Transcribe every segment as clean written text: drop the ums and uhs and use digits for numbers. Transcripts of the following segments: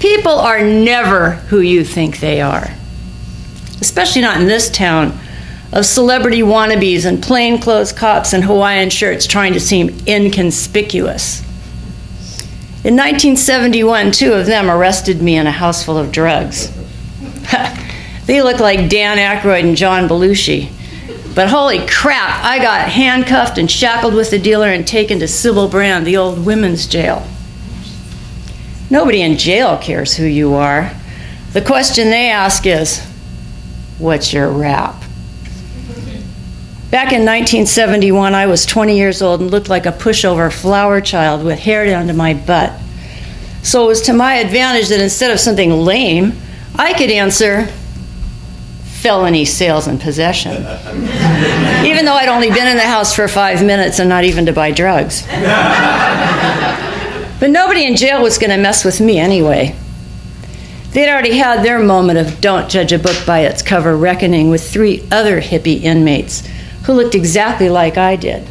People are never who you think they are, especially not in this town of celebrity wannabes and plainclothes cops in Hawaiian shirts trying to seem inconspicuous. In 1971, 2 of them arrested me in a house full of drugs. They look like Dan Aykroyd and John Belushi. But holy crap, I got handcuffed and shackled with the dealer and taken to Sybil Brand, the old women's jail. Nobody in jail cares who you are. The question they ask is, what's your rap? Back in 1971, I was 20 years old and looked like a pushover flower child with hair down to my butt. So it was to my advantage that instead of something lame, I could answer felony sales and possession, even though I'd only been in the house for 5 minutes and not even to buy drugs. But nobody in jail was going to mess with me anyway. They'd already had their moment of don't judge a book by its cover reckoning with 3 other hippie inmates who looked exactly like I did.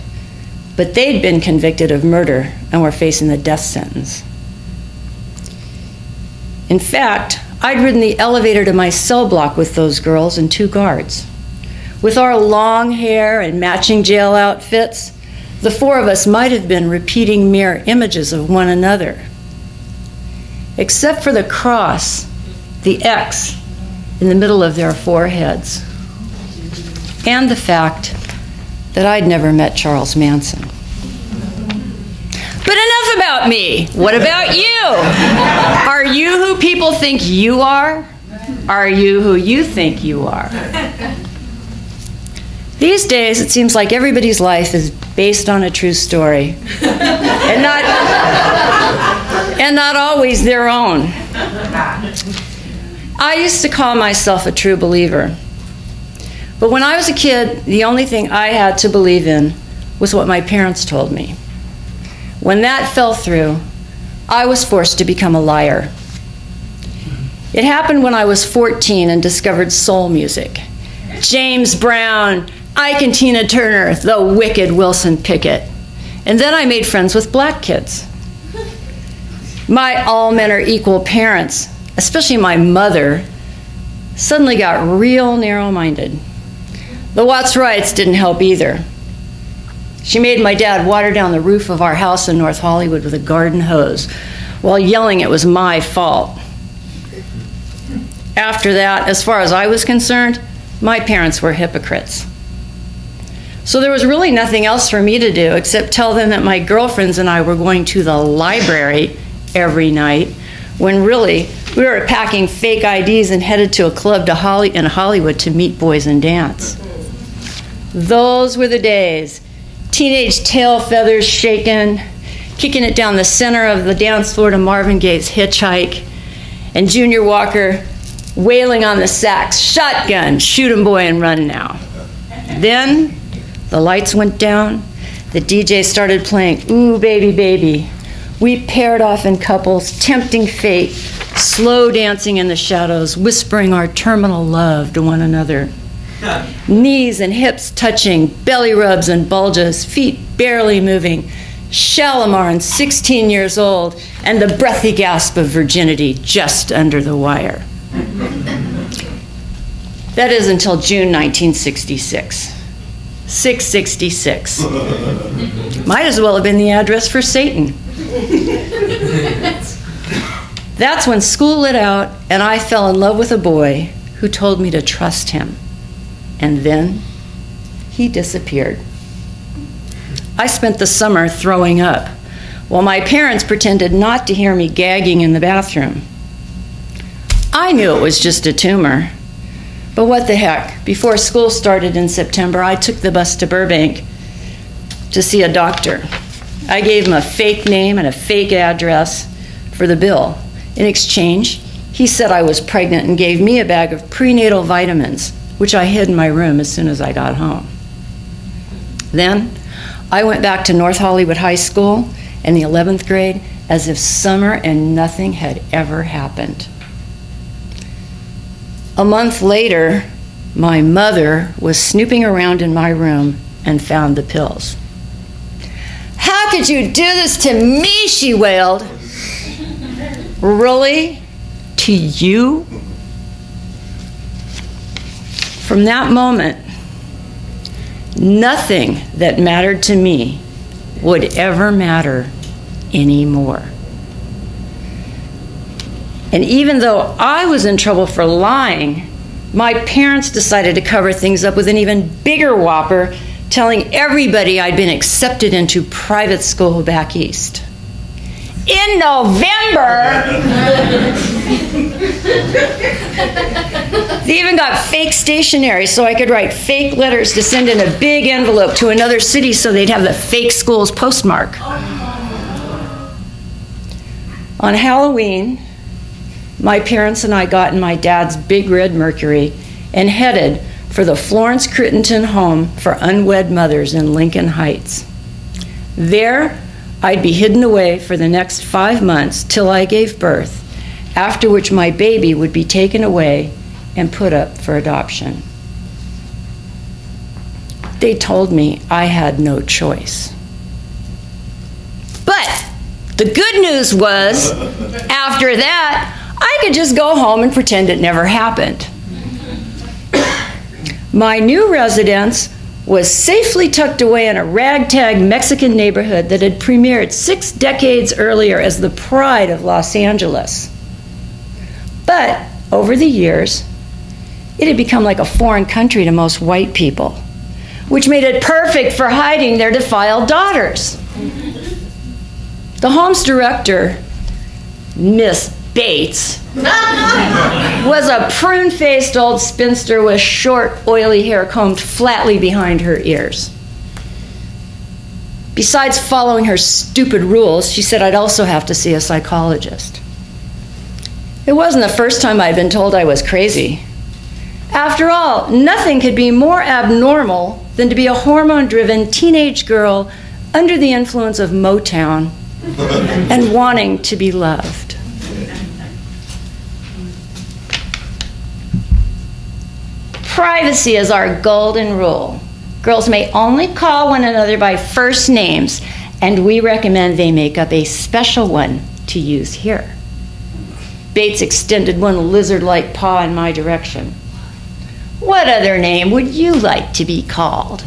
But they'd been convicted of murder and were facing the death sentence. In fact, I'd ridden the elevator to my cell block with those girls and 2 guards. With our long hair and matching jail outfits, the 4 of us might have been repeating mirror images of one another. Except for the cross, the X, in the middle of their foreheads. And the fact that I'd never met Charles Manson. But enough about me. What about you? Are you who people think you are? Are you who you think you are? These days, it seems like everybody's life is based on a true story, and not always their own. I used to call myself a true believer. But when I was a kid, the only thing I had to believe in was what my parents told me. When that fell through, I was forced to become a liar. It happened when I was 14 and discovered soul music. James Brown, Ike and Tina Turner, the wicked Wilson Pickett. And then I made friends with black kids. My all men are equal parents, especially my mother, suddenly got real narrow-minded. The Watts Wrights didn't help either. She made my dad water down the roof of our house in North Hollywood with a garden hose while yelling it was my fault. After that, as far as I was concerned, my parents were hypocrites. So there was really nothing else for me to do except tell them that my girlfriends and I were going to the library every night, when really we were packing fake IDs and headed to a club in Hollywood to meet boys and dance. Those were the days. Teenage tail feathers shaking, kicking it down the center of the dance floor to Marvin Gaye's Hitchhike, and Junior Walker wailing on the sax, shotgun, shoot 'em boy and run now. Then the lights went down, the DJ started playing Ooh Baby Baby. We paired off in couples, tempting fate, slow dancing in the shadows, whispering our terminal love to one another. Knees and hips touching, belly rubs and bulges, feet barely moving, Shalimar and 16 years old, and the breathy gasp of virginity just under the wire. That is until June 1966. 666. Might as well have been the address for Satan. That's when school lit out and I fell in love with a boy who told me to trust him. And then he disappeared. I spent the summer throwing up while my parents pretended not to hear me gagging in the bathroom. I knew it was just a tumor, but what the heck? Before school started in September, I took the bus to Burbank to see a doctor. I gave him a fake name and a fake address for the bill. In exchange, he said I was pregnant and gave me a bag of prenatal vitamins, which I hid in my room as soon as I got home. Then, I went back to North Hollywood High School in the 11th grade as if summer and nothing had ever happened. A month later, my mother was snooping around in my room and found the pills. "How could you do this to me?" she wailed. "Really? to you? From that moment, nothing that mattered to me would ever matter anymore. And even though I was in trouble for lying, my parents decided to cover things up with an even bigger whopper, telling everybody I'd been accepted into private school back east. In November, they even got fake stationery so I could write fake letters to send in a big envelope to another city so they'd have the fake school's postmark. On Halloween, my parents and I got in my dad's big red Mercury and headed for the Florence Crittenton Home for Unwed Mothers in Lincoln Heights. There, I'd be hidden away for the next 5 months till I gave birth, after which my baby would be taken away and put up for adoption. They told me I had no choice. But the good news was, after that, I could just go home and pretend it never happened. My new residence was safely tucked away in a ragtag Mexican neighborhood that had premiered 6 decades earlier as the pride of Los Angeles. But over the years, it had become like a foreign country to most white people, which made it perfect for hiding their defiled daughters. The home's director, Miss Bates, was a prune-faced old spinster with short, oily hair combed flatly behind her ears. Besides following her stupid rules, she said I'd also have to see a psychologist. It wasn't the first time I'd been told I was crazy. After all, nothing could be more abnormal than to be a hormone-driven teenage girl under the influence of Motown and wanting to be loved. Privacy is our golden rule. Girls may only call one another by first names, and we recommend they make up a special one to use here. Bates extended one lizard-like paw in my direction. What other name would you like to be called?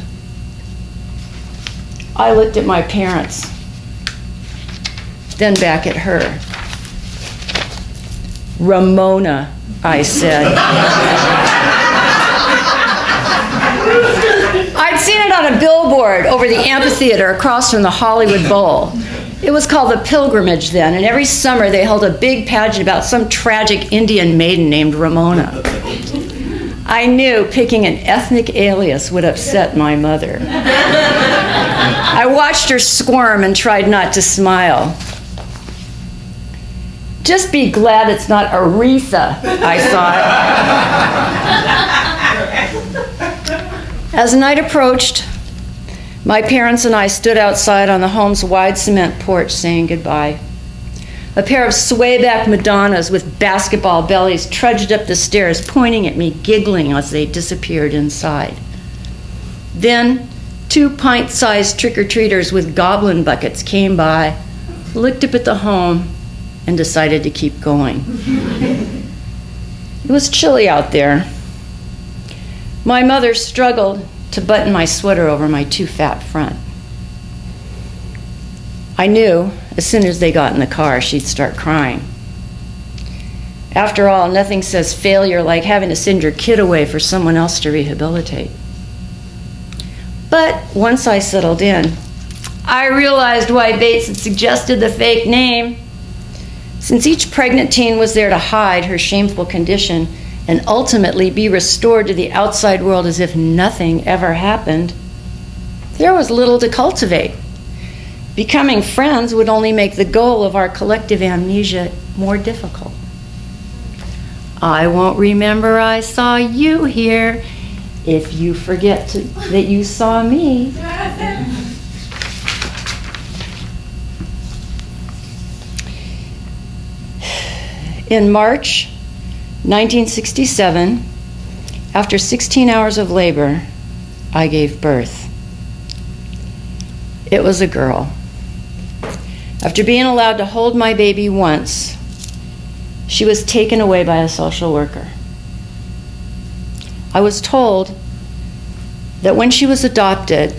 I looked at my parents, then back at her. Ramona, I said. I'd seen it on a billboard over the amphitheater across from the Hollywood Bowl. It was called the Pilgrimage then, and every summer they held a big pageant about some tragic Indian maiden named Ramona. I knew picking an ethnic alias would upset my mother. I watched her squirm and tried not to smile. Just be glad it's not Aretha, I thought. As night approached, my parents and I stood outside on the home's wide cement porch saying goodbye. A pair of swayback Madonnas with basketball bellies trudged up the stairs, pointing at me, giggling as they disappeared inside. Then, 2 pint-sized trick-or-treaters with goblin buckets came by, looked up at the home, and decided to keep going. It was chilly out there. My mother struggled to button my sweater over my too fat front. I knew as soon as they got in the car, she'd start crying. After all, nothing says failure like having to send your kid away for someone else to rehabilitate. But once I settled in, I realized why Bates had suggested the fake name. Since each pregnant teen was there to hide her shameful condition and ultimately be restored to the outside world as if nothing ever happened, there was little to cultivate. Becoming friends would only make the goal of our collective amnesia more difficult. I won't remember I saw you here if you forget that you saw me. In March 1967, after 16 hours of labor, I gave birth. It was a girl. After being allowed to hold my baby once, she was taken away by a social worker. I was told that when she was adopted,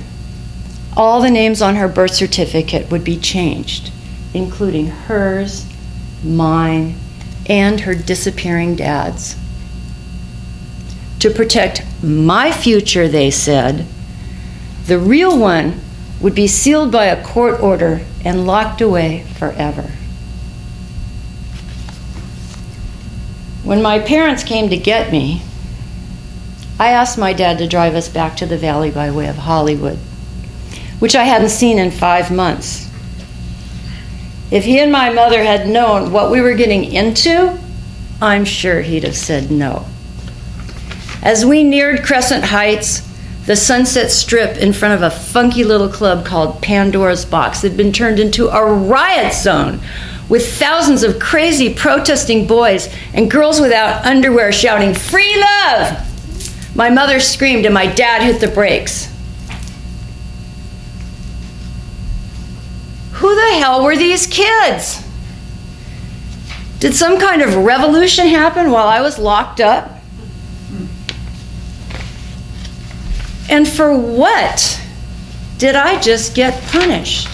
all the names on her birth certificate would be changed, including hers, mine, and her disappearing dad's. To protect my future, they said, the real one would be sealed by a court order and locked away forever. When my parents came to get me, I asked my dad to drive us back to the valley by way of Hollywood, which I hadn't seen in 5 months. If he and my mother had known what we were getting into, I'm sure he'd have said no. As we neared Crescent Heights, the Sunset Strip in front of a funky little club called Pandora's Box had been turned into a riot zone with thousands of crazy protesting boys and girls without underwear shouting, "Free love!" My mother screamed and my dad hit the brakes. Who the hell were these kids? Did some kind of revolution happen while I was locked up? And for what did I just get punished?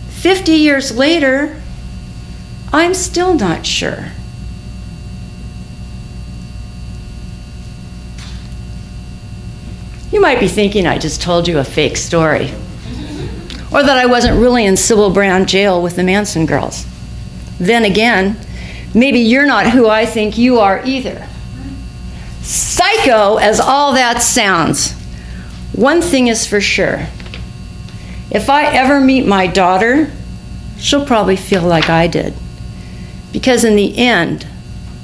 50 years later, I'm still not sure. You might be thinking I just told you a fake story, or that I wasn't really in Sybil Brown jail with the Manson girls. Then again, maybe you're not who I think you are either. Psycho as all that sounds, one thing is for sure. If I ever meet my daughter, she'll probably feel like I did. Because in the end,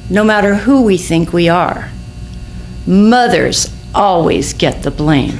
no matter who we think we are, mothers always get the blame.